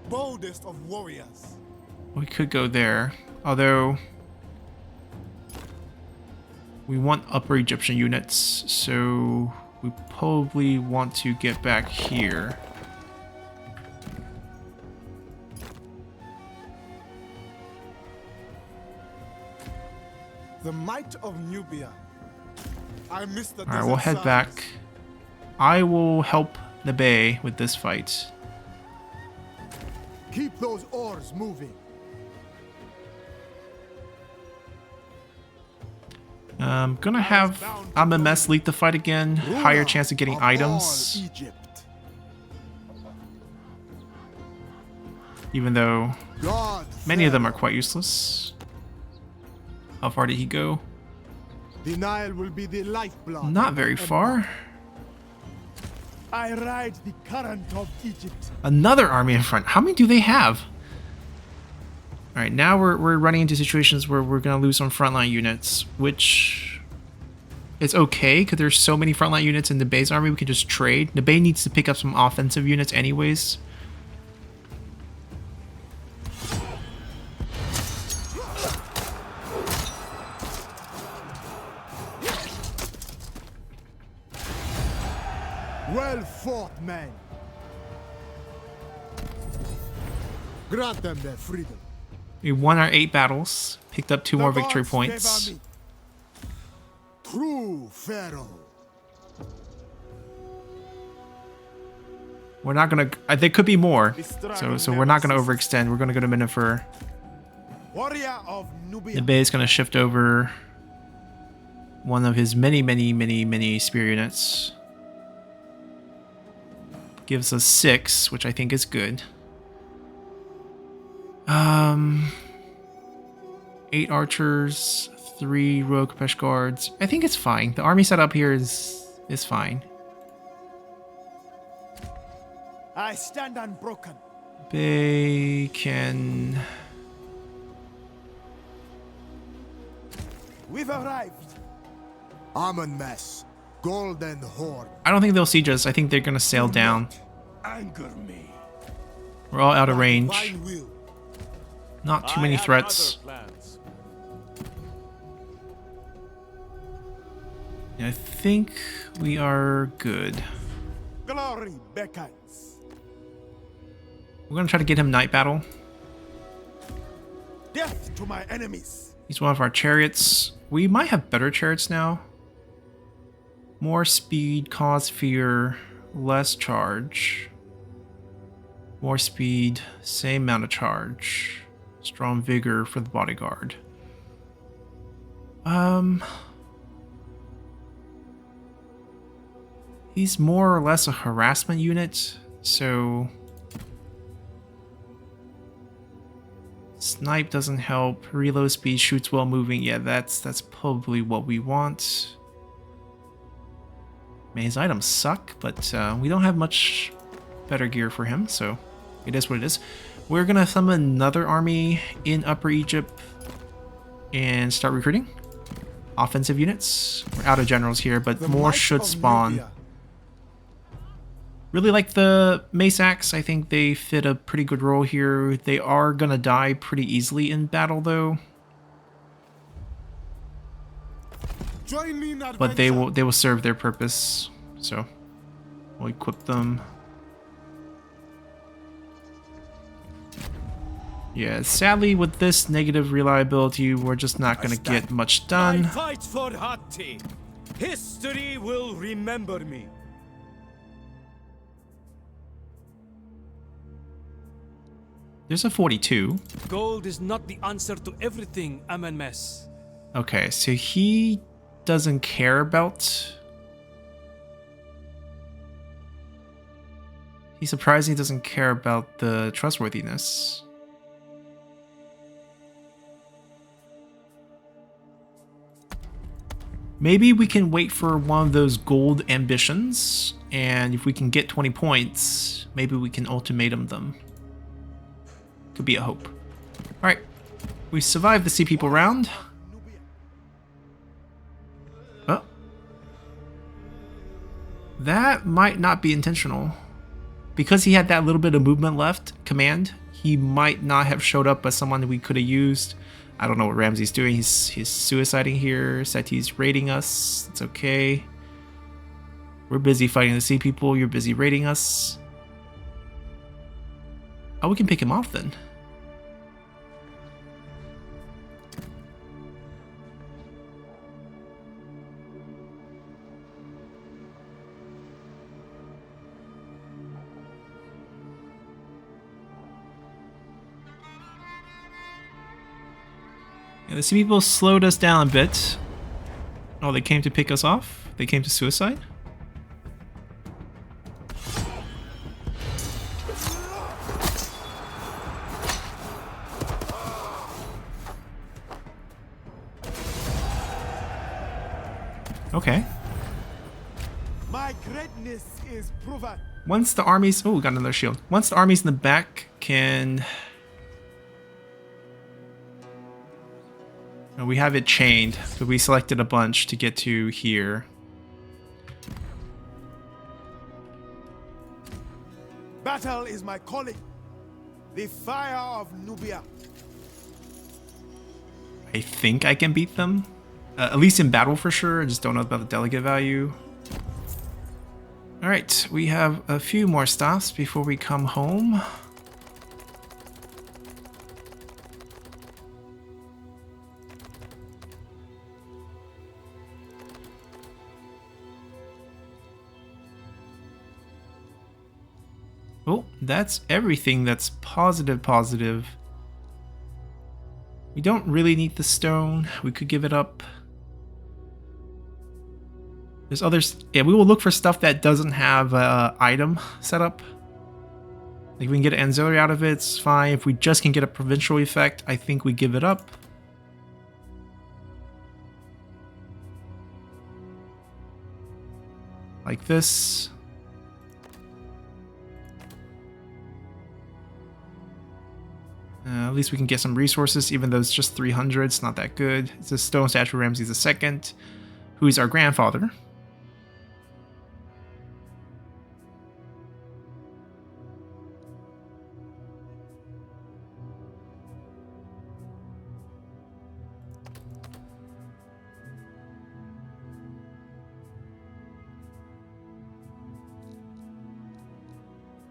Boldest of warriors. We could go there. Although we want Upper Egyptian units, so we probably want to get back here. The might of Nubia. I missed the Alright, we'll head back. I will help Nebe with this fight. Keep those oars moving. I'm gonna have Amenmesse lead the fight again. Higher chance of getting items. Egypt. Even though God, many of them are Pharaoh. quite useless. How far did he go? The Nile will be the lifeblood. Not very far. I ride the current of Egypt. Another army in front. How many do they have? Alright, now we're running into situations where we're going to lose some frontline units, which is okay, because there's so many frontline units in Nebe's army, we can just trade. Nebe needs to pick up some offensive units anyways. Well fought, men. Grant them their freedom. We won our 8 battles, picked up 2 more The victory gods points. favor me. True Pharaoh. We're not gonna. There could be more, so we're not gonna overextend. We're gonna go to Minifer. Warrior of Nubia. Nebe is gonna shift over one of his many spear units. Gives us 6, which I think is good. 8 archers, 3 rogue Pesh guards. I think it's fine. The army setup here is fine. I stand unbroken. They can. We've arrived. Amenmesse, golden horn. I don't think they'll siege us. I think they're gonna sail down. Anger me. We're all out of range. Divine will. Not too many threats. I think we are good. Glory beckons. We're gonna try to get him night battle. Death to my enemies. He's one of our chariots. We might have better chariots now. More speed, cause fear, less charge. More speed, same amount of charge. Strong vigor for the bodyguard. He's more or less a harassment unit, so snipe doesn't help. Reload speed, shoots while moving. Yeah, that's probably what we want. I mean, his items suck, but we don't have much better gear for him, so it is what it is. We're gonna summon another army in Upper Egypt and start recruiting offensive units. We're out of generals here, but The more might should of spawn. Nubia. Really like the mace axe. I think they fit a pretty good role here. They are gonna die pretty easily in battle though, Join me in but they adventure. will serve their purpose. So we'll equip them. Yeah, sadly with this negative reliability, we're just not gonna get much I done. fight for Hatti. History will remember me. There's a 42. Gold is not the answer to everything, Amenmesse. Okay, so he doesn't care about... He's surprised he doesn't care about the trustworthiness. Maybe we can wait for one of those gold ambitions, and if we can get 20 points, maybe we can ultimatum them. Could be a hope. Alright, we survived the Sea People round. Oh. That might not be intentional. Because he had that little bit of movement left, command, he might not have showed up as someone we could have used. I don't know what Ramsey's doing. He's suiciding here. Seti's raiding us. It's okay. We're busy fighting the Sea People. You're busy raiding us. Oh, we can pick him off then. Yeah, the Sea People slowed us down a bit. Oh, they came to pick us off? They came to suicide? Okay. My greatness is proven. Once the armies... Oh, we got another shield. Once the armies in the back can... We have it chained, but we selected a bunch to get to here. Battle is my calling. The fire of Nubia. I think I can beat them. At least in battle for sure. I just don't know about the delegate value. Alright, we have a few more stops before we come home. Oh, that's everything that's positive. We don't really need the stone. We could give it up. There's others. Yeah, we will look for stuff that doesn't have item set up. Like we can get an auxiliary out of it, it's fine. If we just can get a provincial effect, I think we give it up. Like this. At least we can get some resources, even though it's just 300. It's not that good. It's a stone statue of Ramses II, who is our grandfather.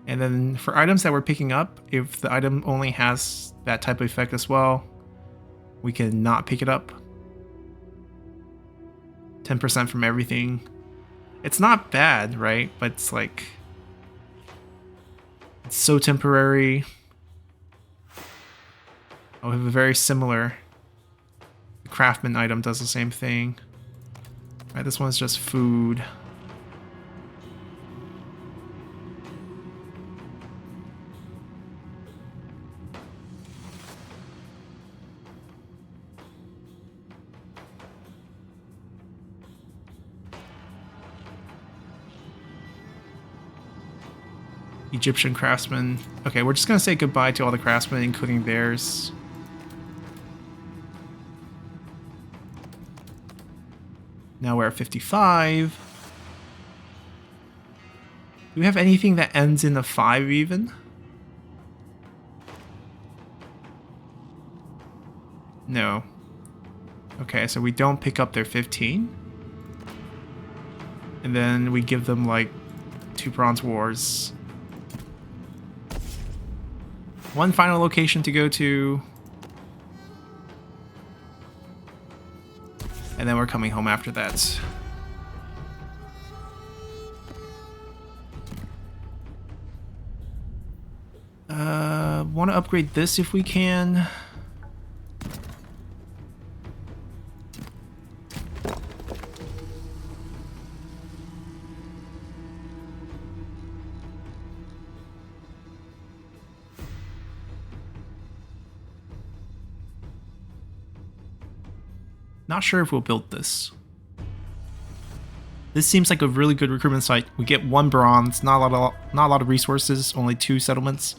And then for items that we're picking up, if the item only has that type of effect as well, we can not pick it up. 10% from everything. It's not bad, right? But it's like... it's so temporary. Oh, we have a very similar... The craftsman item does the same thing. Alright, this one's just food. Egyptian craftsmen. Okay, we're just gonna say goodbye to all the craftsmen, including theirs. Now we're at 55. Do we have anything that ends in a 5 even? No. Okay, so we don't pick up their 15. And then we give them like 2 Bronze Wars. One final location to go to. And then we're coming home after that. Want to upgrade this if we can. Not sure if we'll build this. This seems like a really good recruitment site. We get 1 bronze, not a lot of resources, only 2 settlements.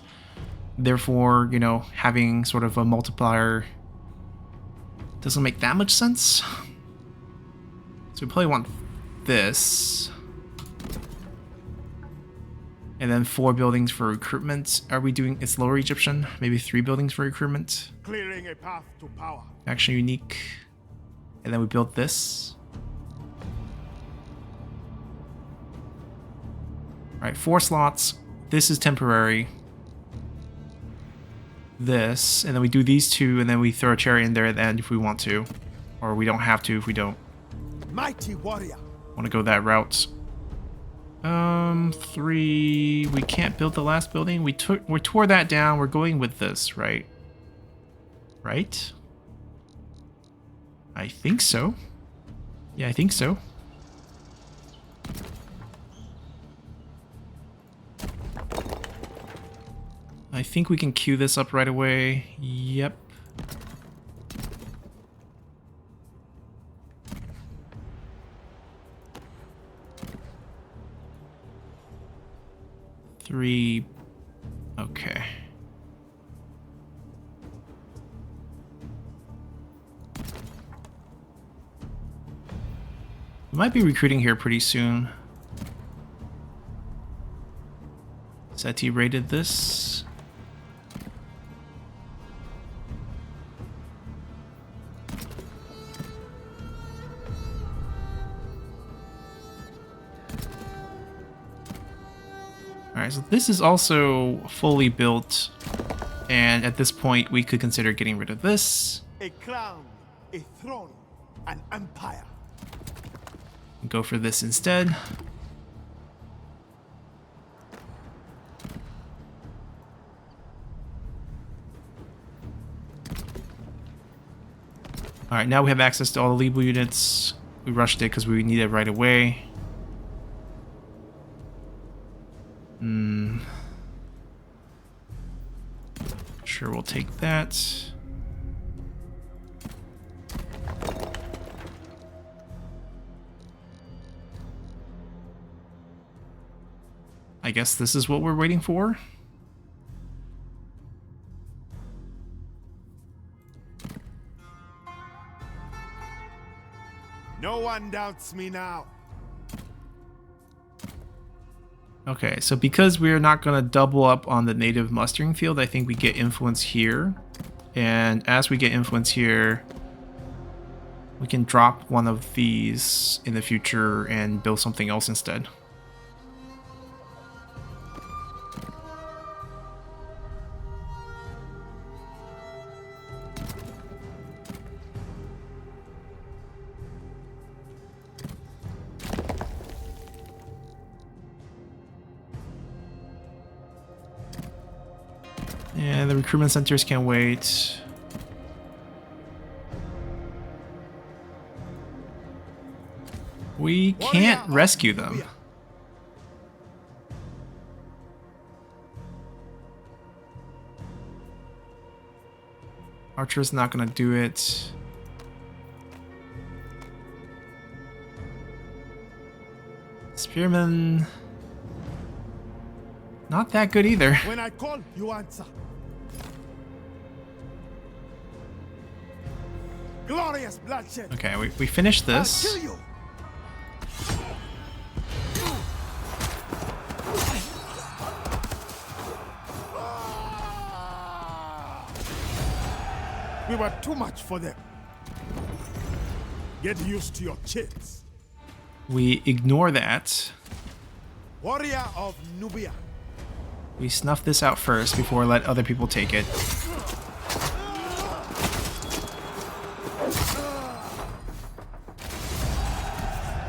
Therefore, you know, having sort of a multiplier doesn't make that much sense. So we probably want this. And then 4 buildings for recruitment. Are we doing, it's Lower Egyptian, maybe 3 buildings for recruitment. Clearing a path to power. Action unique. And then we build this. Alright, 4 slots. This is temporary. This, and then we do these 2, and then we throw a cherry in there at the end if we want to. Or we don't have to if we don't Mighty warrior. want to go that route. 3. We can't build the last building. We tore that down. We're going with this, right? Right? I think so. Yeah, I think so. I think we can queue this up right away. Yep. Three. Okay. We might be recruiting here pretty soon. Seti raided this. Alright, so this is also fully built, and at this point we could consider getting rid of this. A crown, a throne, an empire. Go for this instead. Alright, now we have access to all the Libu units. We rushed it because we need it right away. Sure, we'll take that. I guess this is what we're waiting for. No one doubts me now. Okay, so because we're not going to double up on the native mustering field, I think we get influence here. And as we get influence here, we can drop one of these in the future and build something else instead. And the recruitment centers can wait. We can't rescue them. Archer's not gonna do it. Spearman, not that good either. When I call, you answer. Glorious bloodshed. Okay, we finished this. I'll kill you. We were too much for them. Get used to your chits. We ignore that. Warrior of Nubia. We snuff this out first before let other people take it.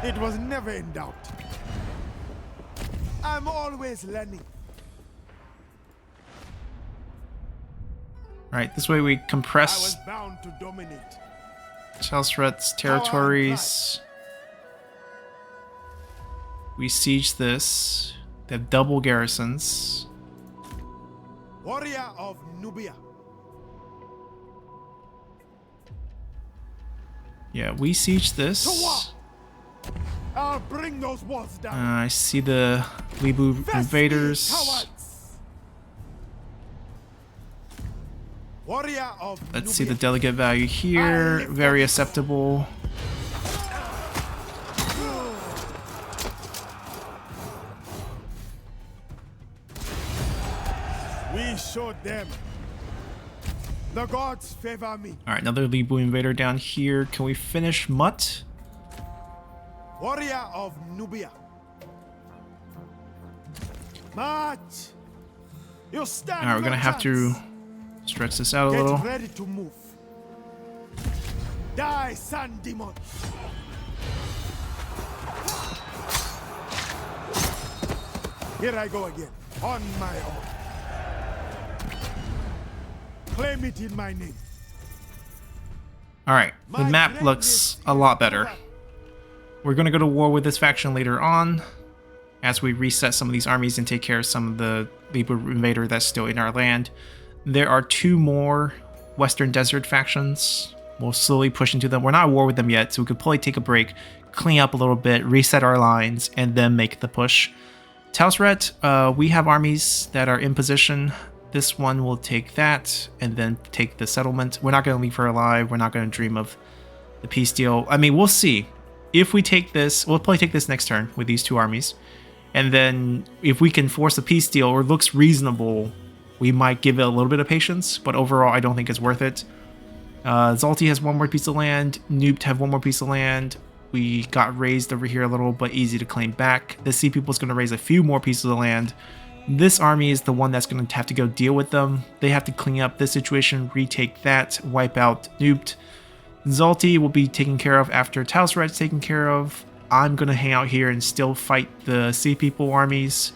It was never in doubt. I'm always learning. Right, this way we I compress was bound to dominate. Telsret's territories. We siege this. They have double garrisons. Warrior of Nubia. Yeah, we siege To this. war. I'll bring those walls down. I see the Libu Fist me, invaders. cowards. Warrior of Let's see the Nubia. delegate value here. Very acceptable. We showed them. The gods favor me. Alright, another Libu invader down here. Can we finish Mutt? Warrior of Nubia. March. You stand. Alright, we're no gonna have chance. to stretch this out a Get little. ready to move. Die, sun demon. Here I go again, on my own. Claim it in my name. Alright, the My map greatness looks a lot better. over. We're gonna go to war with this faction later on as we reset some of these armies and take care of some of the Libu invader that's still in our land. There are 2 more Western Desert factions. We'll slowly push into them. We're not at war with them yet, so we could probably take a break, clean up a little bit, reset our lines, and then make the push. Telsret, we have armies that are in position. This one will take that and then take the settlement. We're not going to leave her alive. We're not going to dream of the peace deal. I mean, we'll see. If we take this, we'll probably take this next turn with these 2 armies. And then if we can force a peace deal or it looks reasonable, we might give it a little bit of patience. But overall, I don't think it's worth it. Zalti has 1 more piece of land. Noobt have 1 more piece of land. We got raised over here a little, but easy to claim back. The Sea People is going to raise a few more pieces of land. This army is the one that's going to have to go deal with them. They have to clean up this situation, retake that, wipe out Noobt. Zalti will be taken care of after Telsret's taken care of. I'm going to hang out here and still fight the Sea People armies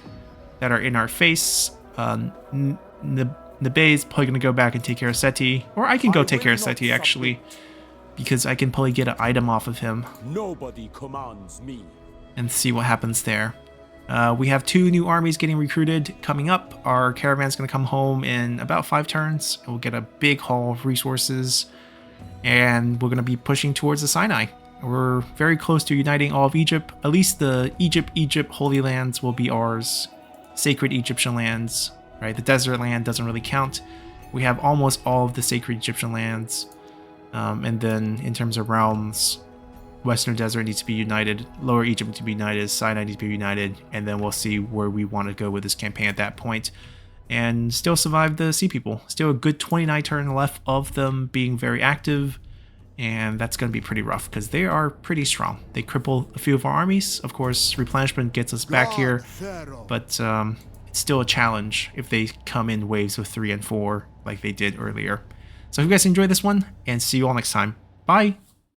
that are in our face. Nebe is probably going to go back and take care of Seti. Or I can go take care of Seti, actually, because I can probably get an item off of him Nobody commands me. and see what happens there. We have 2 new armies getting recruited coming up. Our caravan's going to come home in about 5 turns. And we'll get a big haul of resources. And we're going to be pushing towards the Sinai. We're very close to uniting all of Egypt. At least the Egypt Holy Lands will be ours. Sacred Egyptian lands. Right? The desert land doesn't really count. We have almost all of the sacred Egyptian lands. And then in terms of realms, Western Desert needs to be united, Lower Egypt needs to be united, Sinai needs to be united, and then we'll see where we want to go with this campaign at that point. And still survive the Sea People. Still a good 29 turn left of them being very active, and that's going to be pretty rough because they are pretty strong. They cripple a few of our armies. Of course, replenishment gets us back here, Pharaoh. but it's still a challenge if they come in waves of 3 and 4 like they did earlier. So I hope you guys enjoyed this one, and see you all next time. Bye!